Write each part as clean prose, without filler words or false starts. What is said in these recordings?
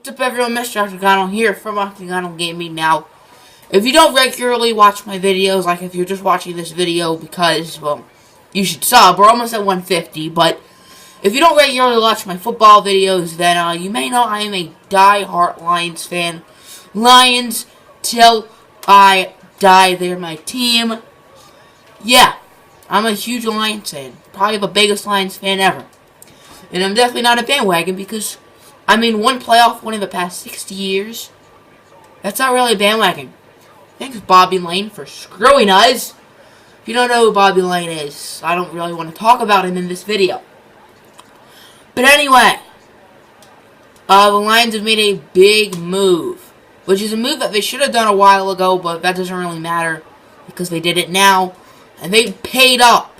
What's up everyone, Mr. Octagonal here from Octagonal Gaming. Now, if you don't regularly watch my videos, like if you're just watching this video because, well, you should sub. We're almost at 150, but if you don't regularly watch my football videos, then you may know I am a die-hard Lions fan. Lions till I die, they're my team. Yeah, I'm a huge Lions fan. Probably the biggest Lions fan ever. And I'm definitely not a bandwagon because I'm in one playoff win in the past 60 years. That's not really a bandwagon. Thanks, Bobby Lane, for screwing us. If you don't know who Bobby Lane is, I don't really want to talk about him in this video. But anyway, the Lions have made a big move, which is a move that they should have done a while ago, but that doesn't really matter because they did it now. And they paid up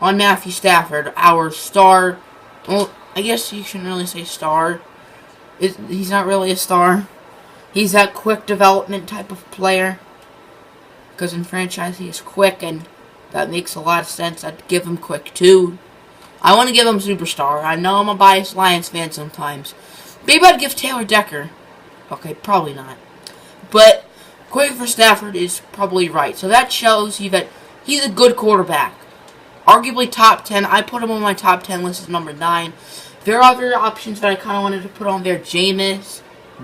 on Matthew Stafford, our star. Well, I guess you shouldn't really say star. He's not really a star. He's that quick development type of player. Because in franchise he is quick, and that makes a lot of sense. I'd give him quick too. I want to give him superstar. I know I'm a biased Lions fan sometimes. Maybe I'd give Taylor Decker. Okay, probably not. But quick for Stafford is probably right. So that shows you that he's a good quarterback. Arguably top 10. I put him on my top 10 list as number 9. There are other options that I kind of wanted to put on there. Jameis,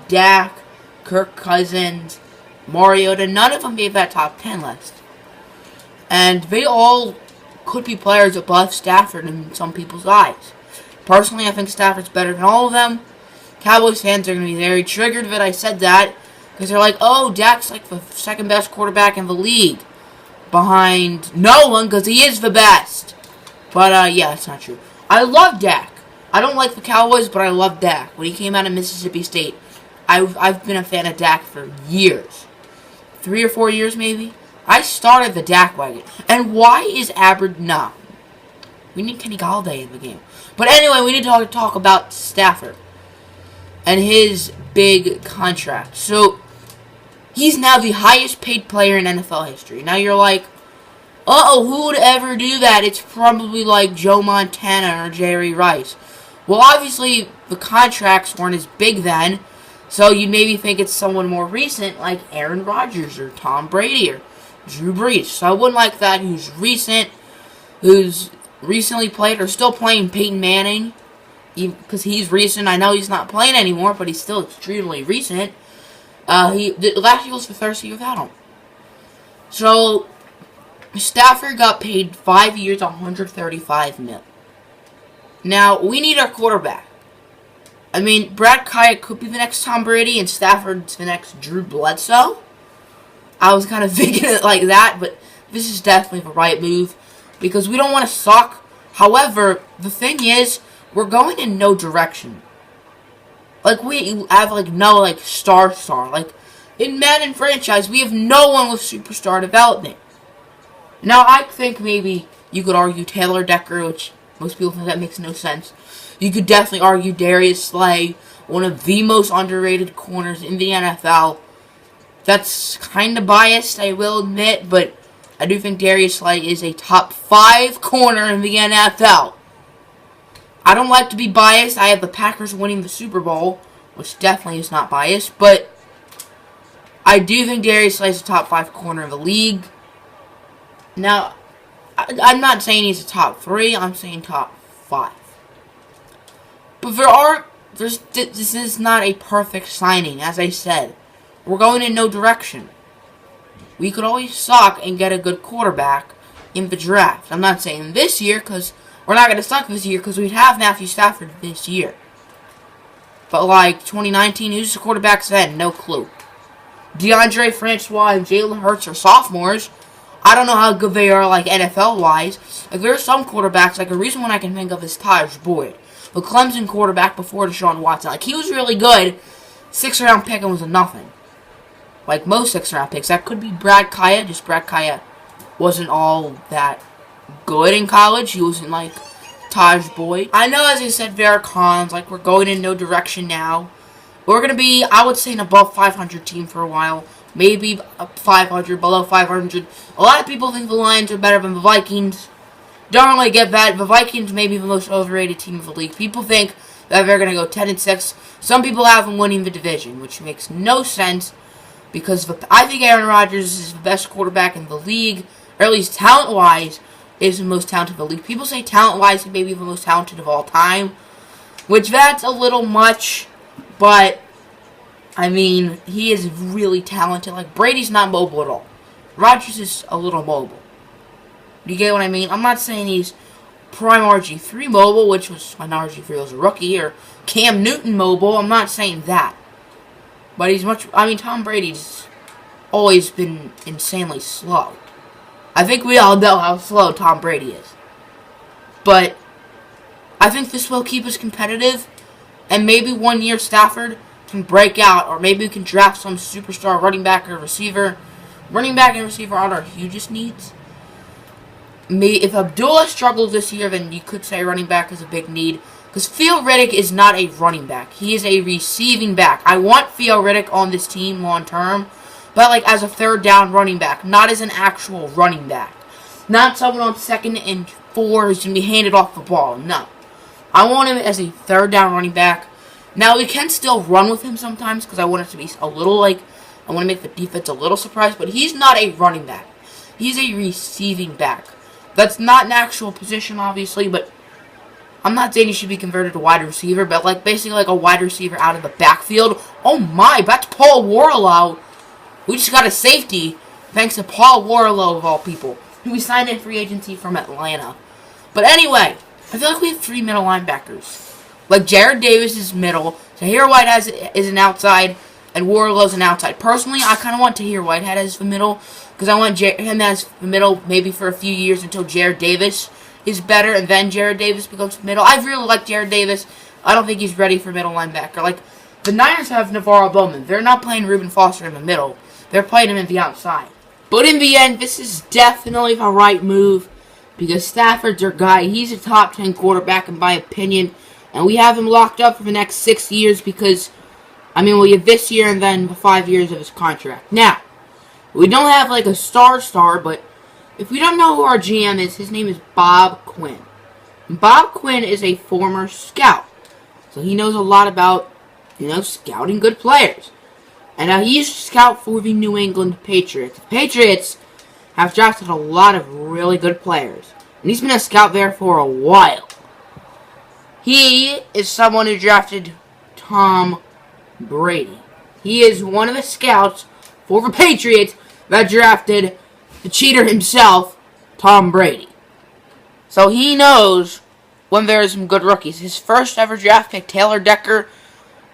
Dak, Kirk Cousins, Mariota. None of them made that top 10 list. And they all could be players above Stafford in some people's eyes. Personally, I think Stafford's better than all of them. Cowboys fans are going to be very triggered that I said that. Because they're like, oh, Dak's like the second best quarterback in the league. Behind no one, because he is the best. But, yeah, that's not true. I love Dak. I don't like the Cowboys, but I love Dak. When he came out of Mississippi State, I've been a fan of Dak for years. 3 or 4 years, maybe. I started the Dak wagon. And why is Abbott not? We need Kenny Galladay in the game. But anyway, we need to talk about Stafford. And his big contract. So, he's now the highest paid player in NFL history. Now you're like, uh-oh, who would ever do that? It's probably like Joe Montana or Jerry Rice. Well, obviously, the contracts weren't as big then, so you'd maybe think it's someone more recent, like Aaron Rodgers or Tom Brady or Drew Brees. So I wouldn't like that who's recently played or still playing Peyton Manning, because he's recent. I know he's not playing anymore, but he's still extremely recent. Last year was the first year without him. So, Stafford got paid 5 years, $135 million. Now, we need our quarterback. I mean, Brad Kaya could be the next Tom Brady, and Stafford's the next Drew Bledsoe. I was kind of thinking it like that, but this is definitely the right move, because we don't want to suck. However, the thing is, we're going in no direction. Like, we have, like, no, like, star. Like, in Madden franchise, we have no one with superstar development. Now, I think maybe you could argue Taylor Decker, which most people think that makes no sense. You could definitely argue Darius Slay, one of the most underrated corners in the NFL. That's kind of biased, I will admit, but I do think Darius Slay is a top 5 corner in the NFL. I don't like to be biased. I have the Packers winning the Super Bowl, which definitely is not biased, but I do think Darius Slay is a top 5 corner in the league. Now, I'm not saying he's a top 3, I'm saying top 5. But this is not a perfect signing, as I said. We're going in no direction. We could always suck and get a good quarterback in the draft. I'm not saying this year, because we're not going to suck this year, because we'd have Matthew Stafford this year. But like 2019, who's the quarterbacks then? No clue. DeAndre Francois and Jalen Hurts are sophomores. I don't know how good they are, like, NFL-wise. Like, there are some quarterbacks, like, the reason one I can think of is Tajh Boyd, the Clemson quarterback before Deshaun Watson. Like, he was really good. 6th-round pick and was a nothing. Like, most 6th-round picks. That could be Brad Kaya, just Brad Kaya wasn't all that good in college. He wasn't, like, Tajh Boyd. I know, as I said, there are cons. Like, we're going in no direction now. We're going to be, I would say, an above 500 team for a while. Maybe up 500, below 500. A lot of people think the Lions are better than the Vikings. Don't really get that. The Vikings may be the most overrated team of the league. People think that they're going to go 10-6. Some people have them winning the division, which makes no sense because I think Aaron Rodgers is the best quarterback in the league, or at least talent-wise, is the most talented in the league. People say talent-wise he may be the most talented of all time, which that's a little much, but I mean, he is really talented. Like, Brady's not mobile at all. Rodgers is a little mobile. Do you get what I mean? I'm not saying he's prime RG3 mobile, which was when RG3 was a rookie, or Cam Newton mobile. I'm not saying that. But he's much... I mean, Tom Brady's always been insanely slow. I think we all know how slow Tom Brady is. But I think this will keep us competitive. And maybe one year Stafford can break out. Or maybe we can draft some superstar running back or receiver. Running back and receiver aren't our hugest needs. If Abdullah struggles this year, then you could say running back is a big need. Because Theo Riddick is not a running back. He is a receiving back. I want Theo Riddick on this team long term. But like as a third down running back. Not as an actual running back. Not someone on 2nd and 4 who's going to be handed off the ball. No. I want him as a third down running back. Now we can still run with him sometimes. Because I want it to be a little like... I want to make the defense a little surprised. But he's not a running back. He's a receiving back. That's not an actual position, obviously, but I'm not saying he should be converted to wide receiver, but like basically like a wide receiver out of the backfield. Oh my, that's Paul Warlow. We just got a safety, thanks to Paul Warlow of all people, who we signed in free agency from Atlanta. But anyway, I feel like we have 3 middle linebackers. Like Jared Davis is middle, Tahir Whitehead is an outside, and Warlow's an outside. Personally, I kind of want Tahir Whitehead as the middle, because I want him as the middle maybe for a few years until Jared Davis is better, and then Jared Davis becomes the middle. I really like Jared Davis. I don't think he's ready for middle linebacker. Like, the Niners have Navarro Bowman. They're not playing Reuben Foster in the middle. They're playing him in the outside. But in the end, this is definitely the right move, because Stafford's our guy. He's a top 10 quarterback in my opinion, and we have him locked up for the next 6 years because, I mean, we have this year and then the 5 years of his contract. Now, we don't have like a star, but if we don't know who our GM is, his name is Bob Quinn. And Bob Quinn is a former scout. So he knows a lot about, scouting good players. And he used to scout for the New England Patriots. The Patriots have drafted a lot of really good players. And he's been a scout there for a while. He is someone who drafted Tom Brady. He is one of the scouts for the Patriots that drafted the cheater himself, Tom Brady. So he knows when there's some good rookies. His first ever draft pick, Taylor Decker,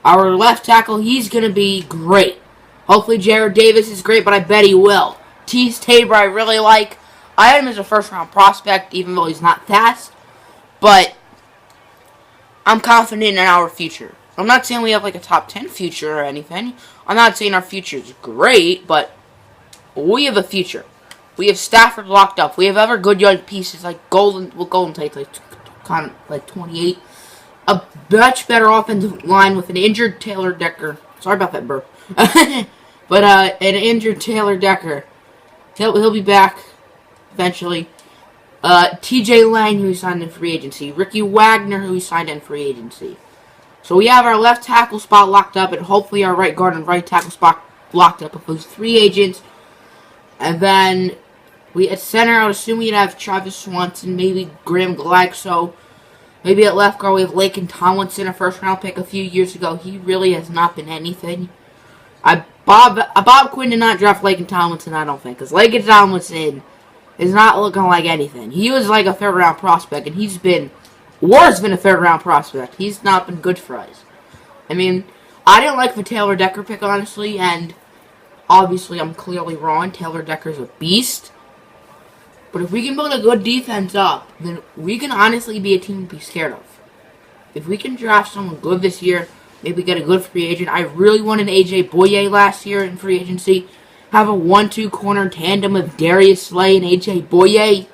our left tackle, he's going to be great. Hopefully Jared Davis is great, but I bet he will. Tease Tabor I really like. I had him as a first round prospect, even though he's not fast. But I'm confident in our future. I'm not saying we have like a top 10 future or anything. I'm not saying our future is great, but we have a future. We have Stafford locked up. We have other good young pieces like Golden Tate, kind of like 28. A much better offensive line with an injured Taylor Decker. Sorry about that, burp. But an injured Taylor Decker. He'll be back eventually. TJ Lang, who signed in free agency. Ricky Wagner, who signed in free agency. So we have our left tackle spot locked up, and hopefully our right guard and right tackle spot locked up with those 3 agents. And then at center, I would assume we'd have Travis Swanson, maybe Graham Glaxo. Maybe at left guard we have Laken Tomlinson, a first round pick a few years ago. He really has not been anything. Bob Quinn did not draft Laken Tomlinson, I don't think, because Laken Tomlinson is not looking like anything. He was like a third round prospect, and he's been worse than a third round prospect. He's not been good for us. I mean, I didn't like the Taylor Decker pick, honestly, and obviously I'm clearly wrong. Taylor Decker's a beast. But if we can build a good defense up, then we can honestly be a team to be scared of. If we can draft someone good this year, maybe get a good free agent. I really wanted AJ Boye last year in free agency. Have a 1-2 corner tandem of Darius Slay and AJ Boye.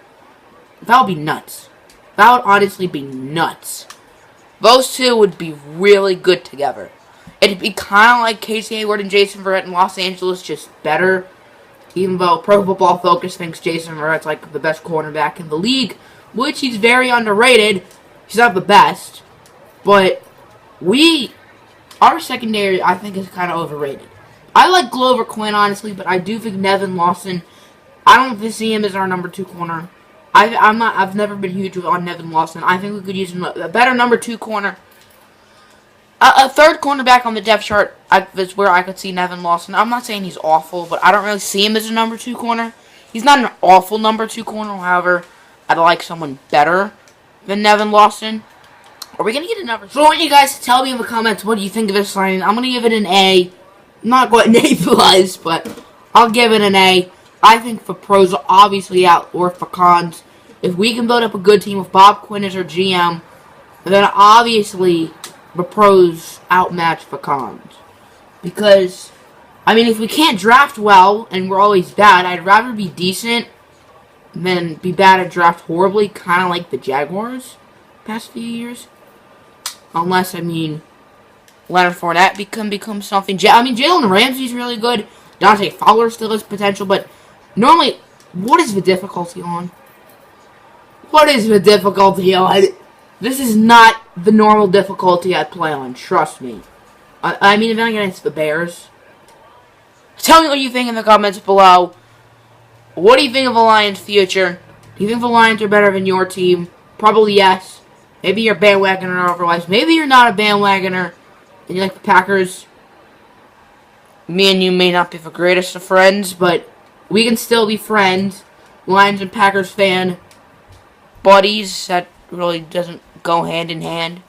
That would be nuts. That would honestly be nuts. Those two would be really good together. It'd be kind of like Casey Hayward and Jason Verrett in Los Angeles, just better. Even though Pro Football Focus thinks Jason Verrett's like the best cornerback in the league, which he's very underrated. He's not the best, but Our secondary, I think, is kind of overrated. I like Glover Quinn, honestly, but I do think Nevin Lawson, I don't see him as our number 2 corner. I've never been huge on Nevin Lawson. I think we could use a better number 2 corner. A third cornerback on the depth chart is where I could see Nevin Lawson. I'm not saying he's awful, but I don't really see him as a number 2 corner. He's not an awful number 2 corner, however, I'd like someone better than Nevin Lawson. Are we going to get a number? So I want you guys to tell me in the comments what do you think of this signing. I'm going to give it an A. I'm not going an A plus, but I'll give it an A. I think for pros are obviously outworth for cons. If we can build up a good team with Bob Quinn as our GM, then obviously the pros outmatch for cons. Because, I mean, if we can't draft well and we're always bad, I'd rather be decent than be bad and draft horribly, kind of like the Jaguars past few years. Unless, I mean, Leonard Fournette can become something. Jalen Ramsey's really good. Dante Fowler still has potential, but normally, what is the difficulty on? What is the difficulty on? This is not the normal difficulty I'd play on, trust me. I mean, if I'm against the Bears. Tell me what you think in the comments below. What do you think of the Lions' future? Do you think the Lions are better than your team? Probably yes. Maybe you're a bandwagoner otherwise. Maybe you're not a bandwagoner and you like the Packers. Me and you may not be the greatest of friends, but we can still be friends. Lions and Packers fan buddies. That really doesn't go hand in hand.